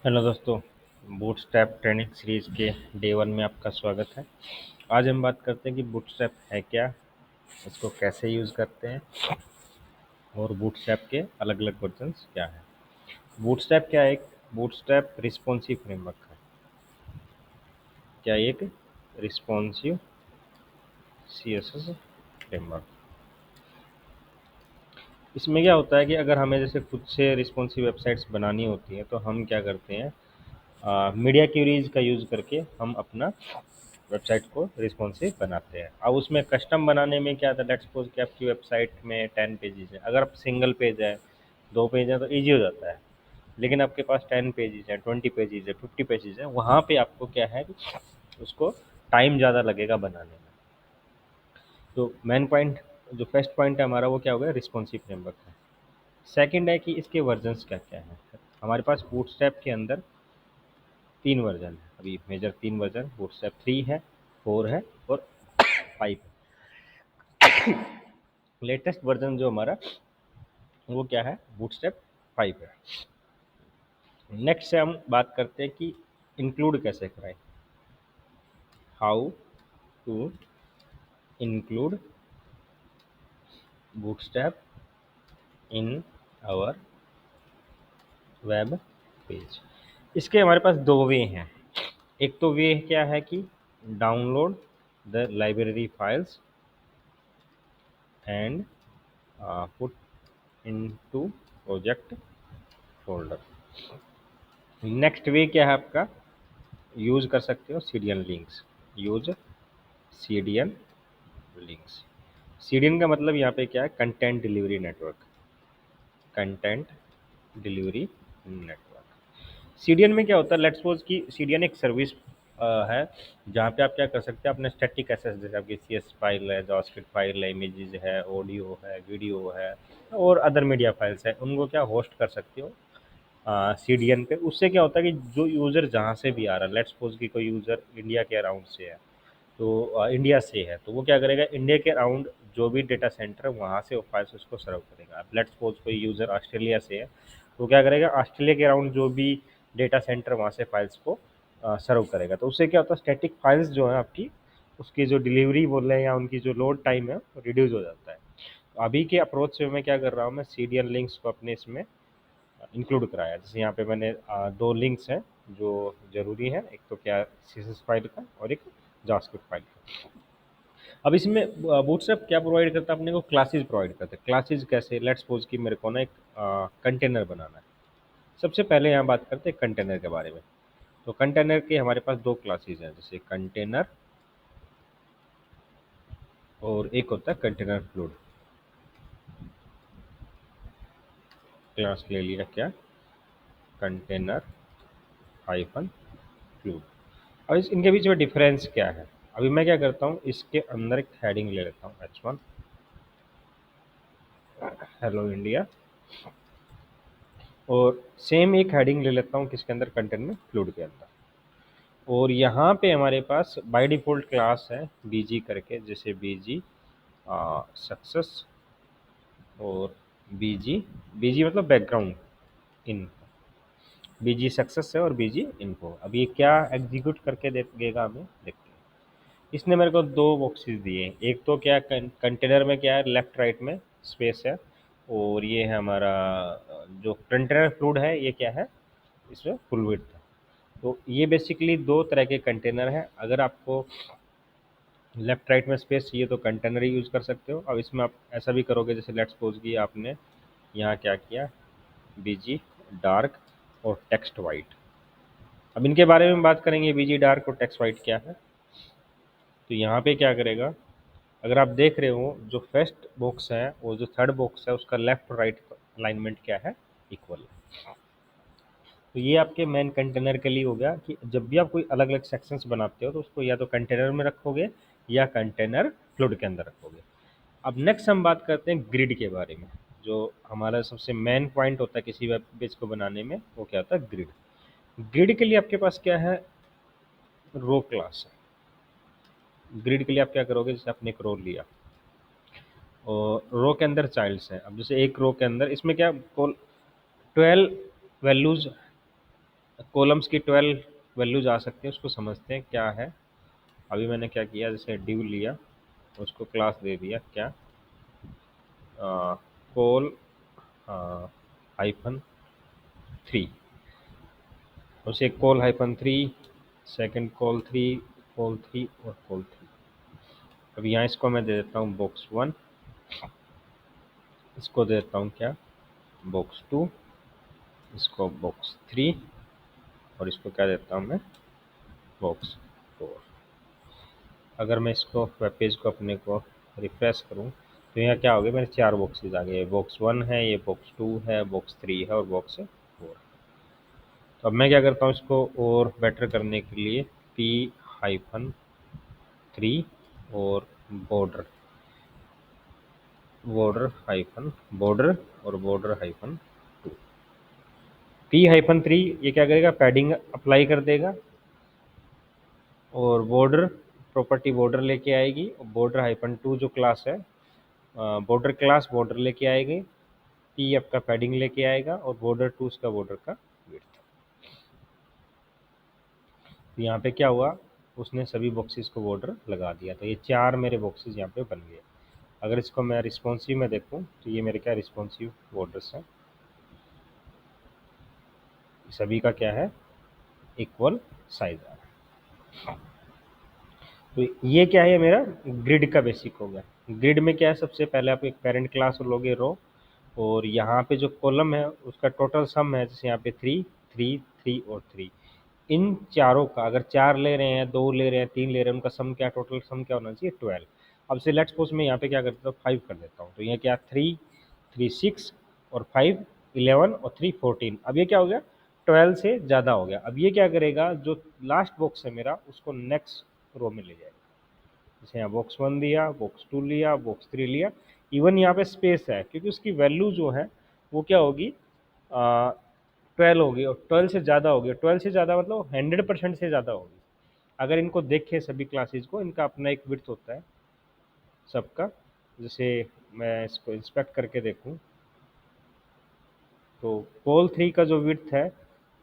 Hello दोस्तों। Bootstrap training series के day one में आपका स्वागत है। आज हम बात करते हैं कि बूटस्ट्रैप है क्या, इसको कैसे यूज़ करते हैं और बूटस्ट्रैप के अलग अलग वर्जन्स क्या है। बूटस्ट्रैप क्या है? एक बूटस्ट्रैप रिस्पॉन्सिव फ्रेमवर्क है। क्या एक रिस्पॉन्सिव CSS फ्रेमवर्क। इसमें क्या होता है कि अगर हमें जैसे खुद से रिस्पॉन्सिव वेबसाइट्स बनानी होती है तो हम क्या करते हैं, मीडिया क्यूरीज का यूज़ करके हम अपना वेबसाइट को रिस्पॉन्सिव बनाते हैं। अब उसमें कस्टम बनाने में क्या था, लेट्स सपोज कि आपकी वेबसाइट में 10 पेजेस है। अगर आप सिंगल पेज है, 2 पेज है तो ईजी हो जाता है। लेकिन आपके पास 10 पेजेस है, 20 पेजेस है, 50 पेजेस है, वहाँ पे आपको क्या है कि उसको टाइम ज़्यादा लगेगा बनाने में। तो मेन पॉइंट, जो फर्स्ट पॉइंट है हमारा, वो क्या हो गया, रिस्पॉन्सिव फ्रेमवर्क है। सेकंड है कि इसके वर्जन्स क्या क्या हैं। हमारे पास बूटस्ट्रैप के अंदर 3 वर्जन है, अभी मेजर 3 वर्जन, बूटस्ट्रैप 3 है, 4 है और 5 है। लेटेस्ट वर्जन जो हमारा वो क्या है, बूटस्ट्रैप 5 है। नेक्स्ट से हम बात करते हैं कि इंक्लूड कैसे कराएं, how to include bootstrap in our web page. इसके हमारे पास दो वे हैं। एक तो वे क्या है कि download the library files and put into project folder. Next way क्या है आपका, यूज कर सकते हो CDN links. Use CDN links. CDN का मतलब यहाँ पे क्या है, content delivery network. Content delivery network. CDN में क्या होता है, लेट्स सपोज कि सीडीएन एक सर्विस है जहाँ पे आप क्या कर सकते हैं, अपने स्टैटिक एसेस जैसे आपकी सीएस फाइल है, जावास्क्रिप्ट फाइल है, इमेजेस है, ऑडियो है, वीडियो है और अदर मीडिया फाइल्स है, उनको क्या होस्ट कर सकते हो सीडीएन पे। उससे क्या होता है कि जो यूज़र जहाँ से भी आ रहा है, लेट्स सपोज कि कोई यूज़र इंडिया के अराउंड से है, तो इंडिया से है तो वो क्या करेगा, इंडिया के अराउंड जो भी डेटा सेंटर है वहाँ से वो फाइल्स उसको सर्व करेगा। अब लेट्स सपोज कोई यूज़र ऑस्ट्रेलिया से है तो क्या करेगा, ऑस्ट्रेलिया के अराउंड जो भी डेटा सेंटर वहाँ से फाइल्स को सर्व करेगा। तो उससे क्या होता है, स्टैटिक फाइल्स जो है आपकी, उसकी जो डिलीवरी बोल रहे हैं या उनकी जो लोड टाइम है वो रिड्यूस हो जाता है। तो अभी के अप्रोच से मैं क्या कर रहा हूँ, मैं सीडीएन लिंक्स को अपने इसमें इंक्लूड कराया। जैसे यहाँ पे मैंने दो लिंक्स हैं जो ज़रूरी है, एक तो क्या CSS फाइल का और एक जावास्क्रिप्ट फाइल का। अब इसमें बूटस्ट्रैप क्या प्रोवाइड करता है अपने को, क्लासेस प्रोवाइड करता है। क्लासेस कैसे, लेट्स सपोज कि मेरे को ना एक कंटेनर बनाना है। सबसे पहले यहाँ बात करते हैं कंटेनर के बारे में। तो कंटेनर के हमारे पास दो क्लासेस हैं, जैसे कंटेनर और एक होता है कंटेनर फ्लूड। क्लास ले लिया क्या, कंटेनर हाइफन फ्लूड। अब इनके बीच में डिफरेंस क्या है। अभी मैं क्या करता हूँ, इसके अंदर एक हेडिंग ले लेता हूँ H1 हेलो इंडिया, और सेम एक हेडिंग ले लेता हूँ किसके अंदर, कंटेनर फ्लूड के अंदर। और यहाँ पे हमारे पास बाय डिफ़ॉल्ट क्लास है बीजी करके, जैसे बीजी सक्सेस और बीजी, बीजी मतलब बैकग्राउंड इन, बीजी सक्सेस है और बीजी इनको। अब ये क्या एग्जीक्यूट करके देगा हमें, देखते हैं। इसने मेरे को दो बॉक्सेस दिए हैं। एक तो क्या कंटेनर में क्या है, लेफ्ट राइट में स्पेस है, और ये है हमारा जो कंटेनर फ्लूड है ये क्या है, इसमें फुल विड्थ है। तो ये बेसिकली दो तरह के कंटेनर हैं। अगर आपको लेफ्ट राइट में स्पेस चाहिए तो कंटेनर ही यूज़ कर सकते हो। अब इसमें आप ऐसा भी करोगे, जैसे लेट्स सपोज कि आपने यहाँ क्या किया, बीजी डार्क और टेक्स्ट वाइट। अब इनके बारे में बात करेंगे, बीजी डार्क और टेक्स्ट वाइट क्या है। तो यहाँ पे क्या करेगा, अगर आप देख रहे हो जो फर्स्ट बॉक्स है वो जो थर्ड बॉक्स है उसका लेफ्ट राइट अलाइनमेंट क्या है, इक्वल है। तो ये आपके मेन कंटेनर के लिए हो गया कि जब भी आप कोई अलग अलग सेक्शंस बनाते हो तो उसको या तो कंटेनर में रखोगे या कंटेनर फ्लूड के अंदर रखोगे। अब नेक्स्ट हम बात करते हैं ग्रिड के बारे में। जो हमारा सबसे मेन पॉइंट होता है किसी वेब पेज को बनाने में, वो क्या होता है, ग्रिड। ग्रिड के लिए आपके पास क्या है, रो क्लास है। ग्रिड के लिए आप क्या करोगे, जैसे आपने एक रो लिया और रो के अंदर चाइल्ड्स हैं। अब जैसे एक रो के अंदर इसमें क्या 12 वैल्यूज कॉलम्स की 12 वैल्यूज आ सकती हैं, उसको समझते हैं क्या है। अभी मैंने क्या किया, जैसे ड्यू लिया, उसको क्लास दे दिया क्या, कॉल हाइफन 3, उसे कॉल हाइफन 3, सेकेंड कॉल 3 और कॉल 3। अब यहाँ इसको मैं दे देता हूँ बॉक्स 1, इसको दे देता हूँ क्या, बॉक्स 2, इसको बॉक्स 3 और इसको क्या देता हूँ मैं, बॉक्स 4। अगर मैं इसको वेब पेज को अपने को रिफ्रेश करूँ तो यहाँ क्या हो गया, मेरे 4 बॉक्सेज आ गए, बॉक्स 1 है, ये बॉक्स 2 है, बॉक्स 3 है और बॉक्स 4। तो अब मैं क्या करता हूँ, इसको और बेटर करने के लिए P-3 और बॉर्डर बॉर्डर और बॉर्डर हाइफन 2। P-3 ये क्या करेगा, पैडिंग अप्लाई कर देगा, और बॉर्डर प्रॉपर्टी बॉर्डर लेके आएगी, और बॉर्डर हाइफन 2 जो क्लास है, बॉर्डर क्लास बॉर्डर लेके आएगी, पी आपका पैडिंग लेके आएगा, और बॉर्डर 2 उसका बॉर्डर का विड्थ। तो यहाँ पे क्या हुआ, उसने सभी बॉक्सेस को बॉर्डर लगा दिया, तो ये 4 मेरे बॉक्सेस यहाँ पे बन गए। अगर इसको मैं रिस्पॉन्सिव में देखूँ तो ये मेरे क्या रिस्पॉन्सिव बॉर्डर्स हैं, सभी का क्या है, इक्वल साइज आ रहा है। तो ये क्या है, मेरा ग्रिड का बेसिक हो गया। ग्रिड में क्या है, सबसे पहले आप एक पेरेंट क्लास लोगे रो, और यहाँ पे जो कॉलम है उसका टोटल सम है, जैसे यहाँ पे 3 3 3 और 3, इन चारों का अगर 4 ले रहे हैं, 2 ले रहे हैं, 3 ले रहे हैं, उनका सम क्या, टोटल सम क्या होना चाहिए, 12। अब से लेट्स सपोज मैं यहाँ पे क्या करता हूँ, 5 कर देता हूँ, तो ये क्या 3 3 6 और 5 11 और 3 14। अब ये क्या हो गया, 12 से ज़्यादा हो गया। अब ये क्या करेगा, जो लास्ट बॉक्स है मेरा उसको नेक्स्ट रो में ले जाएगा, जैसे यहाँ बॉक्स 1 लिया, बॉक्स 2 लिया, बॉक्स 3 लिया, इवन यहाँ पे स्पेस है क्योंकि उसकी वैल्यू जो है वो क्या होगी, 12 होगी, और 12 से ज़्यादा होगी, 12 से ज़्यादा मतलब 100% से ज़्यादा होगी। अगर इनको देखें सभी क्लासेज को, इनका अपना एक विड्थ होता है सबका। जैसे मैं इसको इंस्पेक्ट करके देखूं तो कॉल 3 का जो विड्थ है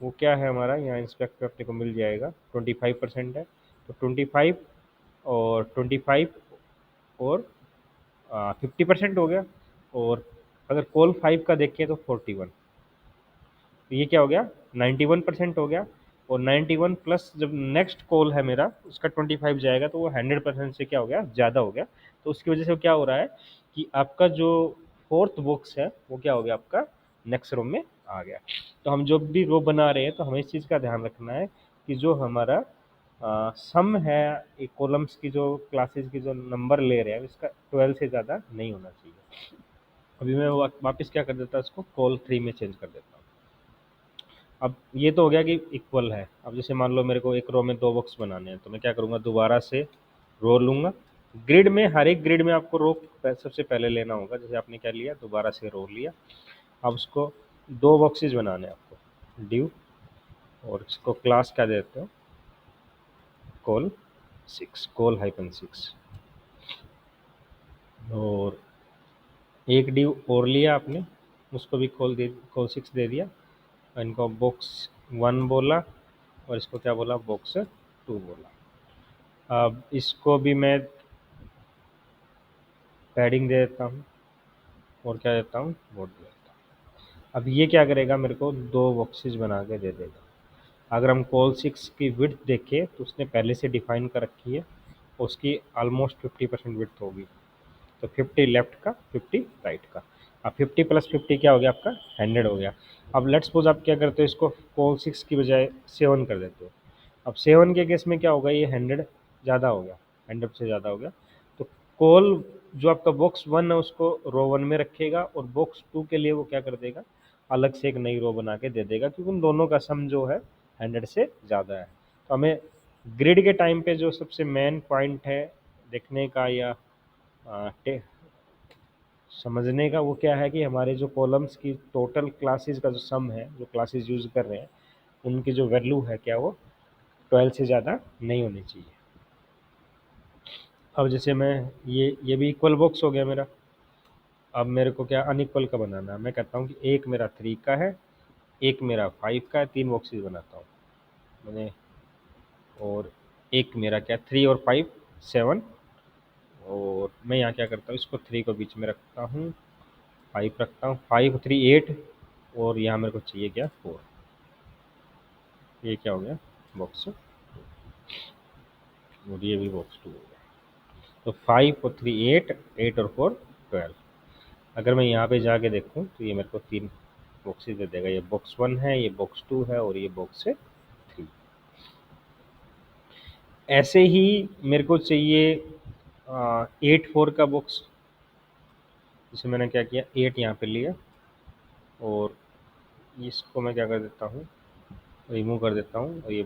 वो क्या है हमारा, यहाँ इंस्पेक्ट करने को मिल जाएगा, 25% है। तो 25 और 25 और 50% हो गया। और अगर कॉल 5 का देखें तो 41, तो ये क्या हो गया, 91% हो गया। और 91 प्लस जब नेक्स्ट कॉल है मेरा उसका 25 जाएगा तो वो 100% से क्या हो गया, ज़्यादा हो गया। तो उसकी वजह से क्या हो रहा है कि आपका जो फोर्थ बॉक्स है वो क्या हो गया, आपका नेक्स्ट रो में आ गया। तो हम जो भी रो बना रहे हैं तो हमें इस चीज़ का ध्यान रखना है कि जो हमारा सम है, एक कॉलम्स की जो क्लासेस की जो नंबर ले रहे हैं इसका 12 से ज़्यादा नहीं होना चाहिए। अभी मैं वापस क्या कर देता हूँ, इसको कॉल 3 में चेंज कर देता हूँ। अब ये तो हो गया कि इक्वल है। अब जैसे मान लो मेरे को एक रो में 2 बॉक्स बनाने हैं, तो मैं क्या करूँगा, दोबारा से रो लूँगा। ग्रिड में हर एक ग्रिड में आपको रो सबसे पहले लेना होगा, जैसे आपने क्या लिया, दोबारा से रो लिया। अब उसको 2 बॉक्सेज बनाने हैं आपको, ड्यू, और इसको क्लास क्या देते हो, कॉल 6, कॉल हाइफन 6। और एक ड्यू और लिया आपने, उसको भी कॉल 6 दे दिया, इनको बॉक्स 1 बोला और इसको क्या बोला, बॉक्स 2 बोला। अब इसको भी मैं पैडिंग दे देता हूँ और क्या देता हूँ, बोर्ड दे देता हूँ। अब ये क्या करेगा, मेरे को 2 बॉक्सेस बना के दे देगा। अगर हम कॉल 6 की विड्थ देखें तो उसने पहले से डिफाइन कर रखी है, उसकी ऑलमोस्ट 50% विड्थ होगी। तो 50 लेफ्ट का, 50 राइट का। अब 50 प्लस 50 क्या हो गया, आपका 100 हो गया। अब लेट्स सपोज आप क्या करते हो, इसको कॉल 6 की बजाय 7 कर देते हो। अब 7 के केस में क्या होगा, ये 100 ज़्यादा हो गया, 100 से ज़्यादा हो गया। तो कॉल जो आपका बॉक्स 1 है उसको रो 1 में रखेगा, और बॉक्स 2 के लिए वो क्या कर देगा, अलग से एक नई रो बना के दे देगा, क्योंकि उन दोनों का सम जो है 100 से ज़्यादा है। तो हमें ग्रिड के टाइम पे जो सबसे मेन पॉइंट है देखने का या समझने का, वो क्या है कि हमारे जो कॉलम्स की टोटल क्लासेस का जो सम है, जो क्लासेस यूज़ कर रहे हैं उनकी जो वैल्यू है क्या, वो 12 से ज़्यादा नहीं होनी चाहिए। अब जैसे मैं ये भी इक्वल बॉक्स हो गया मेरा। अब मेरे को क्या अनइक्वल का बनाना है, मैं कहता हूँ कि एक मेरा 3 का है, एक मेरा 5 का है, 3 बॉक्सेस बनाता हूँ। मैंने, और एक मेरा क्या 3 और 5 7, और मैं यहाँ क्या करता हूँ, इसको 3 को बीच में रखता हूँ, 5 रखता हूँ, 5 3 8, और यहाँ मेरे को चाहिए क्या 4। ये क्या हो गया बॉक्स 2, और ये भी बॉक्स 2 हो गया। तो 5 और 3 8, 8 और 4 12। अगर मैं यहाँ पे जाके देखूँ तो ये मेरे को 3 बॉक्सेस दे देगा। ये बॉक्स 1 है, ये बॉक्स 2 है, और ये बॉक्स है 3। ऐसे ही मेरे को चाहिए 8 4 का बॉक्स। जैसे मैंने क्या किया, 8 यहाँ पे लिया, और इसको मैं क्या कर देता हूँ, रिमूव कर देता हूँ, और ये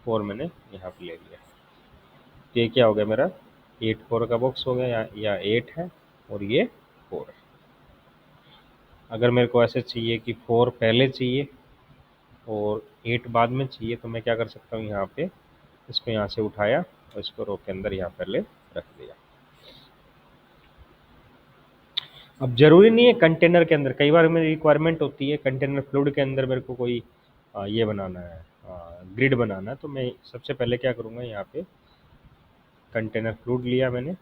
4 मैंने यहाँ पे ले लिया। तो ये क्या हो गया मेरा 8 4 का बॉक्स हो गया, या 8 है और ये 4 है। अगर मेरे को ऐसे चाहिए कि 4 पहले चाहिए और 8 बाद में चाहिए, तो मैं क्या कर सकता हूँ, यहाँ पे इसको यहाँ से उठाया और इसको रो के अंदर यहाँ पहले रख दिया। अब ज़रूरी नहीं है कंटेनर के अंदर, कई बार मेरी रिक्वायरमेंट होती है कंटेनर फ्लूइड के अंदर मेरे को कोई ये बनाना है, ग्रिड बनाना है, तो मैं सबसे पहले क्या करूँगा, यहाँ पे कंटेनर फ्लूइड लिया मैंने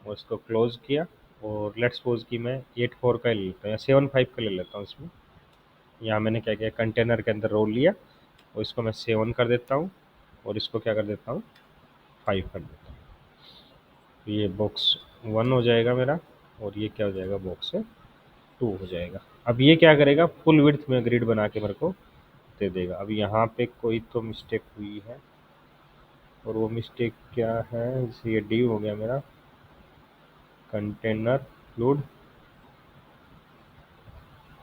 और उसको क्लोज किया, और लेट्स सपोज कि मैं 8 4 का ले लेता हूँ या 7 5 का ले लेता हूँ। इसमें यहाँ मैंने क्या किया, कंटेनर के अंदर रोल लिया और इसको मैं 7 कर देता हूँ, और इसको क्या कर देता हूँ 5 कर देता हूँ। तो ये बॉक्स 1 हो जाएगा मेरा, और ये क्या हो जाएगा बॉक्स 2 हो जाएगा। अब ये क्या करेगा, फुल विड्थ में ग्रिड बना के मेरे को दे देगा। अब यहाँ पे कोई तो मिस्टेक हुई है, और वो मिस्टेक क्या है, जैसे ये डी हो गया मेरा कंटेनर फ्लूइड,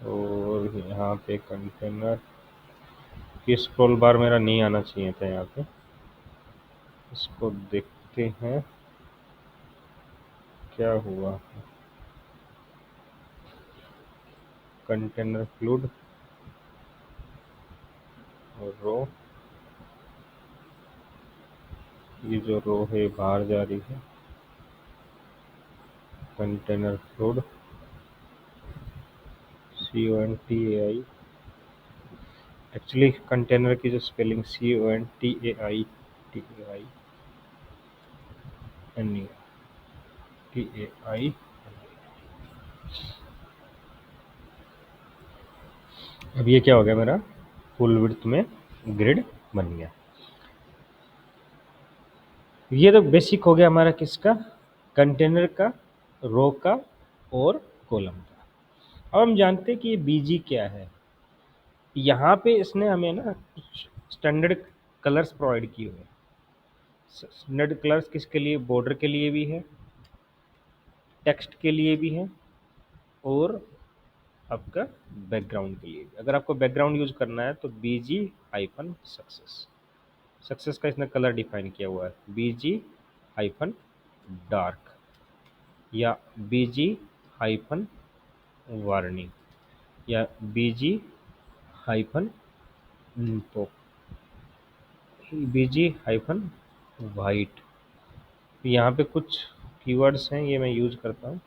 और यहाँ पे कंटेनर की स्क्रॉल बार मेरा नहीं आना चाहिए था यहाँ पे। इसको देखते हैं क्या हुआ। कंटेनर फ्लूइड और रो, ये जो रो है बाहर जा रही है। Container fluid CONTAI, actually container की जो स्पेलिंग CONTAI अब ये क्या हो गया मेरा फुल विड्थ में ग्रिड बन गया। ये तो बेसिक हो गया हमारा किसका, कंटेनर का, रो का और कॉलम का। अब हम जानते हैं कि ये बीजी क्या है। यहाँ पे इसने हमें ना स्टैंडर्ड कलर्स प्रोवाइड किए हुए हैं। स्टैंडर्ड कलर्स किसके लिए, बॉर्डर के लिए भी है, टेक्स्ट के लिए भी है, और आपका बैकग्राउंड के लिए भी। अगर आपको बैकग्राउंड यूज करना है तो BG-सक्सेस, सक्सेस का इसने कलर डिफाइन किया हुआ है BG-डार्क या BG-वार्निंग या BG-वाइट। यहाँ पे कुछ कीवर्ड्स हैं, ये मैं यूज करता हूँ,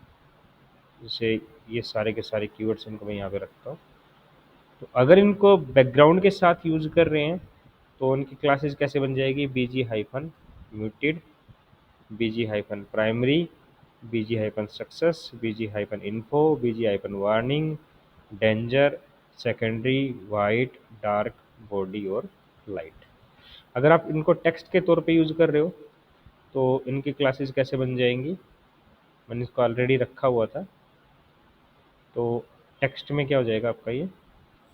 जैसे ये सारे के सारे कीवर्ड्स इनको मैं यहाँ पे रखता हूँ। तो अगर इनको बैकग्राउंड के साथ यूज कर रहे हैं तो उनकी क्लासेस कैसे बन जाएगी, BG muted, BG primary, BG success, BG info, BG warning, danger, secondary, white, dark, body और लाइट। अगर आप इनको टेक्स्ट के तौर पे यूज़ कर रहे हो तो इनकी क्लासेस कैसे बन जाएंगी, मैंने इसको ऑलरेडी रखा हुआ था। तो टेक्स्ट में क्या हो जाएगा आपका, ये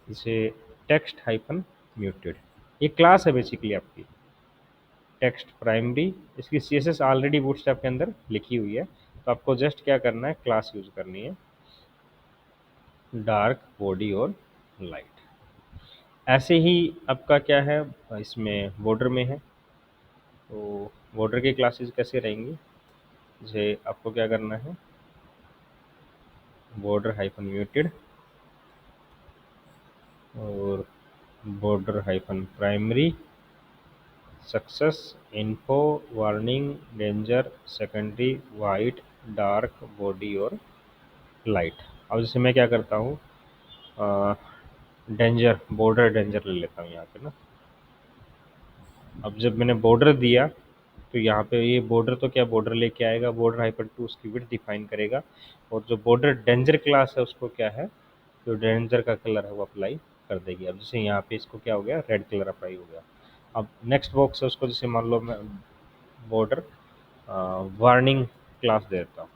इसे टेक्स्ट-म्यूटेड, ये क्लास है बेसिकली आपकी टेक्स्ट प्राइमरी। इसकी CSS ऑलरेडी बूटस्ट्रैप के अंदर लिखी हुई है, तो आपको जस्ट क्या करना है, क्लास यूज करनी है, डार्क, बॉडी और लाइट। ऐसे ही आपका क्या है, इसमें बॉर्डर में है, तो बॉर्डर की क्लासेस कैसे रहेंगी, जैसे आपको क्या करना है, बॉर्डर-म्यूटेड और border-primary, success, info, warning, danger, secondary, white, dark, body और लाइट। अब जैसे मैं क्या करता हूँ, डेंजर, बॉर्डर डेंजर ले लेता हूँ यहाँ पे ना, अब जब मैंने बॉर्डर दिया तो यहाँ पे ये बॉर्डर तो क्या बॉर्डर लेके आएगा, बॉर्डर हाइपर टू उसकी विड्थ डिफाइन करेगा, और जो बॉर्डर डेंजर क्लास है उसको क्या है, जो डेंजर का कलर है वो अप्लाई कर देगी। अब जैसे यहाँ पे इसको क्या हो गया, रेड कलर अप्लाई हो गया। अब नेक्स्ट बॉक्स है उसको, जैसे मान लो मैं बॉर्डर वार्निंग क्लास देता हूँ।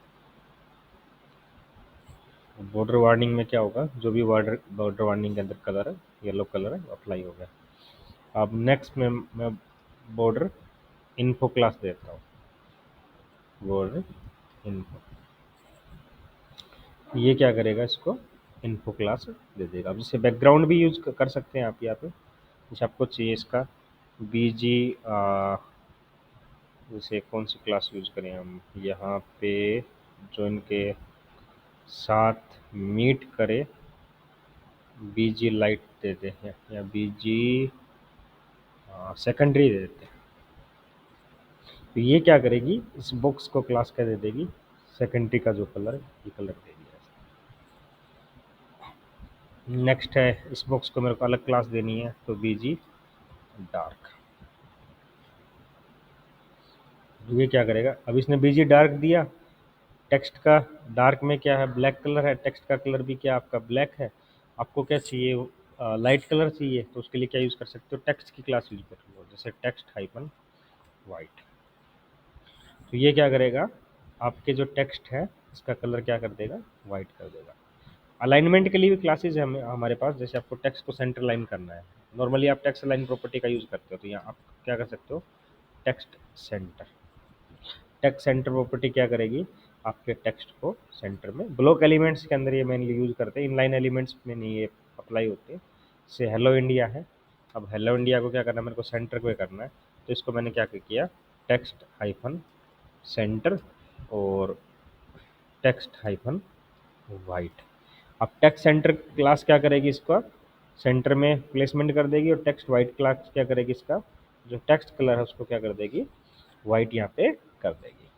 बॉर्डर वार्निंग में क्या होगा, जो भी बॉर्डर बॉर्डर वार्निंग के अंदर कलर है, येलो कलर है, अप्लाई हो गया। अब नेक्स्ट में मैं बॉर्डर इन्फो क्लास देता हूँ, बॉर्डर इन्फो, ये क्या करेगा, इसको इन्फो क्लास दे देगा। अब जैसे बैकग्राउंड भी यूज कर सकते हैं आप यहाँ पे, जैसे आपको चाहिए इसका बीजी, जैसे कौन सी क्लास यूज करें हम यहाँ पे, जो इनके साथ मीट करे, बीजी लाइट देते हैं या बीजी सेकेंडरी दे देते हैं। तो ये क्या करेगी, इस बॉक्स को क्लास क्या दे देगी, सेकेंडरी का जो कलर है ये कलर दे दिया। नेक्स्ट है, इस बॉक्स को मेरे को अलग क्लास देनी है, तो बीजी डार्क। ये क्या करेगा, अब इसने बीजी डार्क दिया, टेक्स्ट का डार्क में क्या है, ब्लैक कलर है, टेक्स्ट का कलर भी क्या आपका ब्लैक है। आपको क्या चाहिए, लाइट कलर चाहिए, तो उसके लिए क्या यूज़ कर सकते हो, टेक्स्ट की क्लास यूज कर लो, जैसे टेक्स्ट हाइपन वाइट। तो ये क्या करेगा, आपके जो टेक्स्ट है इसका कलर क्या कर देगा, वाइट कर देगा। अलाइनमेंट के लिए भी क्लासेज है हमारे पास, जैसे आपको टेक्स्ट को सेंटर लाइन करना है, नॉर्मली आप टेक्स्ट लाइन प्रॉपर्टी का यूज़ करते हो, तो यहाँ आप क्या कर सकते हो, text centre. Text centre property क्या करेगी, आपके टेक्स्ट को सेंटर में, ब्लॉक एलिमेंट्स के अंदर ये मेनली यूज करते हैं, इनलाइन एलिमेंट्स में नहीं ये अप्लाई होते। से हेलो इंडिया है, अब हेलो इंडिया को क्या करना है, मेरे को सेंटर पे करना है, तो इसको मैंने क्या किया, टेक्स्ट हाइफन सेंटर और टेक्स्ट हाइफन वाइट। अब टेक्स्ट सेंटर क्लास क्या करेगी, इसका सेंटर में प्लेसमेंट कर देगी, और टेक्स्ट वाइट क्लास क्या करेगी, इसका जो टेक्स्ट कलर है उसको क्या कर देगी, वाइट यहाँ पे कर देगी।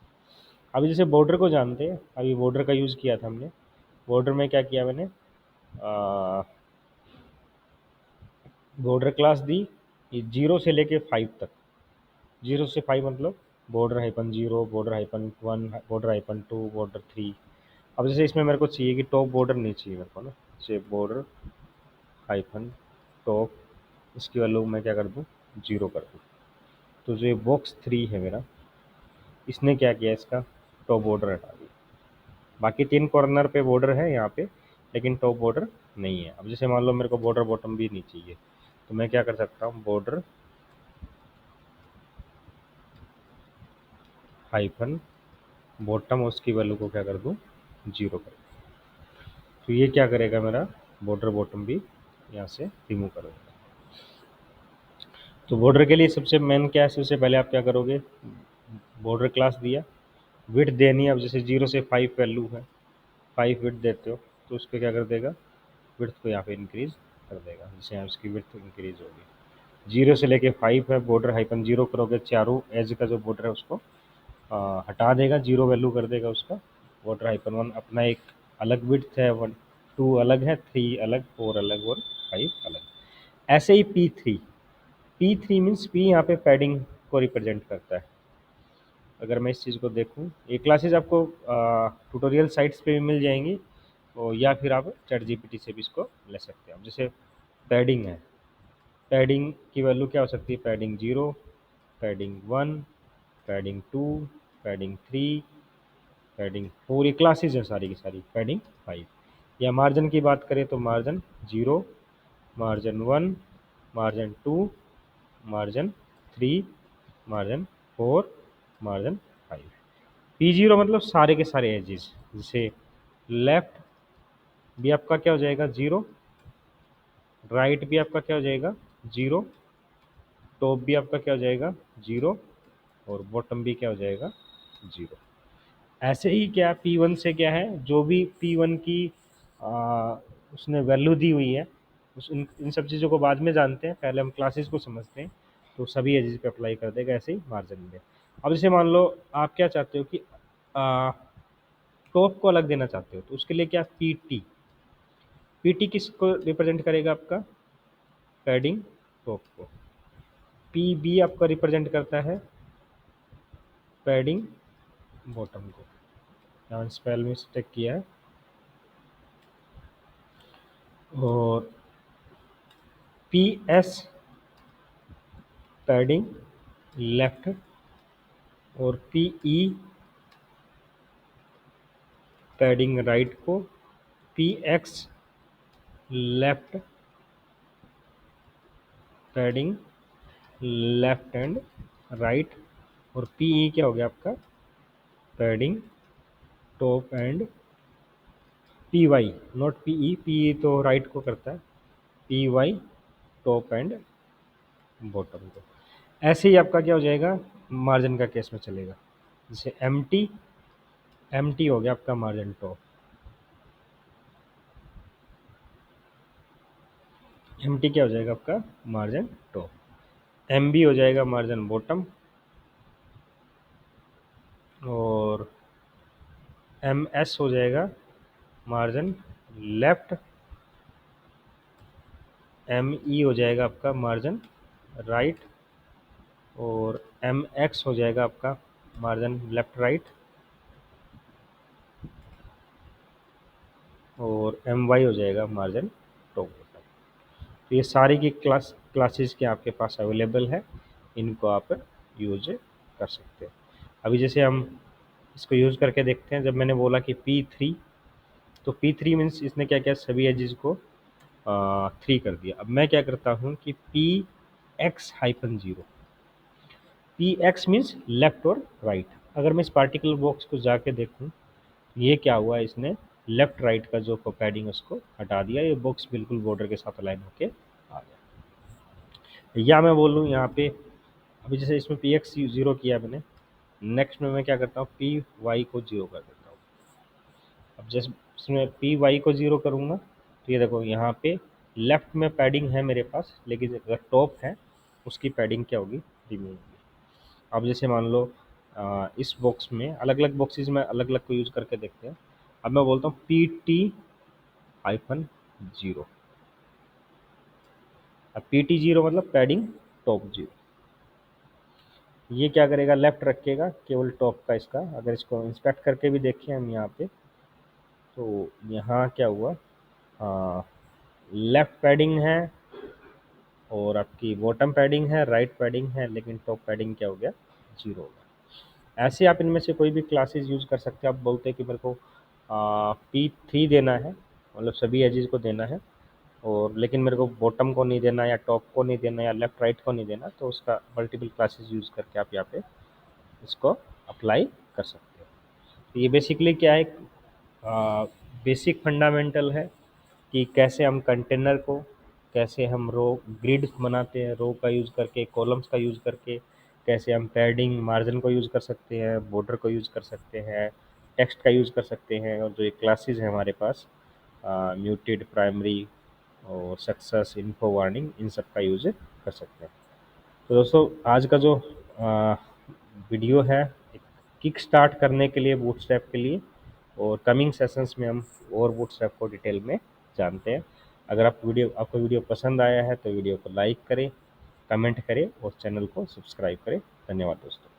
अभी जैसे बॉर्डर को जानते हैं, अभी बॉर्डर का यूज़ किया था हमने, बॉर्डर में क्या किया मैंने, बॉर्डर क्लास दी, ये 0 से लेके 5 तक, 0 से 5 मतलब border hyphen 0, border hyphen 1, border hyphen 2, border 3। अब जैसे इसमें मेरे को चाहिए कि टॉप बॉर्डर नहीं चाहिए मेरे को ना, जैसे बॉर्डर हाइपन टॉप, इसकी वैल्यू मैं क्या कर दूँ, 0 कर दूँ। तो जो ये बॉक्स 3 है मेरा, इसने क्या किया, इसका टॉप बॉर्डर हटा दिया, बाकी 3 कॉर्नर पे बॉर्डर है यहाँ पे, लेकिन टॉप बॉर्डर नहीं है। अब जैसे मान लो मेरे को बॉर्डर बॉटम भी नहीं चाहिए, तो मैं क्या कर सकता हूँ, बॉर्डर हाइफन बॉटम, उसकी वैल्यू को क्या कर दूँ, 0 कर दूँ। तो ये क्या करेगा, मेरा बॉर्डर बॉटम भी यहाँ से रिमूव कर देगा। तो बॉर्डर के लिए सबसे मेन क्या है, सबसे पहले आप क्या करोगे, बॉर्डर क्लास दिया, विड्थ देनी है। अब जैसे 0 से 5 वैल्यू है, 5 विड्थ देते हो, तो उसको क्या कर देगा, विड्थ को यहाँ पे इंक्रीज कर देगा, जैसे यहाँ उसकी विड्थ इंक्रीज होगी। 0 से लेके 5 है, बॉर्डर हाइपन 0 करोगे, चारों एज का जो बॉर्डर है उसको हटा देगा, 0 वैल्यू कर देगा उसका। बॉर्डर हाइपन 1 अपना एक अलग विड्थ है, 1 2 अलग है, 3 अलग, 4 अलग और 5 अलग। ऐसे ही P3 मीन्स P यहाँ पे पैडिंग को रिप्रेजेंट करता है। अगर मैं इस चीज़ को देखूँ, ये क्लासेज आपको ट्यूटोरियल साइट्स पे भी मिल जाएंगी, और या फिर आप चैट जीपीटी से भी इसको ले सकते हैं। अब जैसे पैडिंग है, पैडिंग की वैल्यू क्या हो सकती है, padding 0, padding 1, padding 2, padding 3, padding 4, ये क्लासेज है सारी की सारी, पैडिंग 5। या मार्जिन की बात करें तो margin 0, margin 1, margin 2, margin 3, margin 4, margin 5। P0 मतलब सारे के सारे एजेस, जैसे लेफ्ट भी आपका क्या हो जाएगा, 0, राइट भी आपका क्या हो जाएगा, 0, टॉप भी आपका क्या हो जाएगा, 0, और बॉटम भी क्या हो जाएगा, 0। ऐसे ही क्या P1 से क्या है, जो भी P1 की आ, उसने वैल्यू दी हुई है, उस इन सब चीज़ों को बाद में जानते हैं, पहले हम क्लासेस को समझते हैं। तो सभी एजेस पे अप्लाई कर देगा, ऐसे ही मार्जिन में। अब जैसे मान लो आप क्या चाहते हो कि टॉप को अलग देना चाहते हो, तो उसके लिए क्या, पीटी किसको रिप्रेजेंट करेगा, आपका पैडिंग टॉप को। पी बी आपका रिप्रेजेंट करता है पैडिंग बॉटम को, यहाँ स्पेल मिस्टेक किया है। और पी एस पैडिंग लेफ्ट, और पी ई पैडिंग राइट को, P X left padding left and right, और पी ई क्या हो गया आपका padding top and P Y, not P E, P E तो राइट को करता है, P Y top and bottom को। ऐसे ही आपका क्या हो जाएगा मार्जिन का केस में चलेगा, जैसे एम टी हो गया आपका मार्जिन टॉप, एम टी क्या हो जाएगा आपका मार्जिन टॉप, एम बी हो जाएगा मार्जिन बॉटम, और एम एस हो जाएगा मार्जिन लेफ्ट, एम ई हो जाएगा आपका मार्जिन राइट, और एम एक्स हो जाएगा आपका मार्जिन लेफ्ट राइट, और एम वाई हो जाएगा मार्जिन टॉप बॉटम। तो ये सारी की क्लासेस के आपके पास अवेलेबल है, इनको आप यूज कर सकते हैं। अभी जैसे हम इसको यूज़ करके देखते हैं। जब मैंने बोला कि P3, तो P3 मीन्स इसने क्या किया, सभी एजेस को 3 कर दिया। अब मैं क्या करता हूँ कि P(x-0), P(x) मीन्स लेफ्ट और राइट। अगर मैं इस पार्टिकल बॉक्स को जाके देखूँ, ये क्या हुआ, इसने लेफ्ट राइट का जो पैडिंग उसको हटा दिया, ये बॉक्स बिल्कुल बॉर्डर के साथ अलाइन होके आ गया। या मैं बोलूँ यहाँ पे, अभी जैसे इसमें P(x) 0 किया मैंने, नेक्स्ट में मैं क्या करता हूँ Py को 0 कर देता हूँ। अब जैसे इसमें Py को 0 करूँगा तो ये देखो यहाँ पे लेफ्ट में पैडिंग है मेरे पास, लेकिन अगर टॉप है उसकी पैडिंग क्या होगी, रिमूव होगी। अब जैसे मान लो इस बॉक्स में अलग अलग बॉक्सेस में अलग अलग को यूज़ करके देखते हैं। अब मैं बोलता हूँ PT-0, अब PT-0 मतलब पैडिंग टॉप 0। ये क्या करेगा, लेफ्ट रखेगा केवल टॉप का इसका। अगर इसको इंस्पेक्ट करके भी देखें हम यहाँ पे, तो यहाँ क्या हुआ, लेफ्ट पैडिंग है और आपकी बॉटम पैडिंग है, राइट पैडिंग है, लेकिन टॉप पैडिंग क्या हो गया, 0 हो गया। ऐसे आप इनमें से कोई भी क्लासेस यूज़ कर सकते हैं। आप बोलते हैं कि मेरे को P3 देना है, मतलब सभी एजेस को देना है, और लेकिन मेरे को बॉटम को नहीं देना, या टॉप को नहीं देना, या लेफ्ट राइट को नहीं देना, तो उसका मल्टीपल क्लासेस यूज़ करके आप यहाँ पे इसको अप्लाई कर सकते हैं। तो ये बेसिकली क्या है, बेसिक फंडामेंटल है कि कैसे हम कंटेनर को, कैसे हम रो ग्रिड बनाते हैं, रो का यूज़ करके, कॉलम्स का यूज़ करके, कैसे हम पैडिंग मार्जिन को यूज़ कर सकते हैं, बॉर्डर को यूज़ कर सकते हैं, टेक्स्ट का यूज़ कर सकते हैं, और जो ये क्लासेस हैं हमारे पास म्यूटेड, प्राइमरी और सक्सेस, इन्फो, वार्निंग, इन सब का यूज़ कर सकते हैं। तो दोस्तों आज का जो वीडियो है एक किक स्टार्ट करने के लिए, बूटस्ट्रैप के लिए, और कमिंग सेशंस में हम और बूटस्ट्रैप को डिटेल में जानते हैं। अगर आपको वीडियो पसंद आया है तो वीडियो को लाइक करें, कमेंट करें और चैनल को सब्सक्राइब करें। धन्यवाद दोस्तों।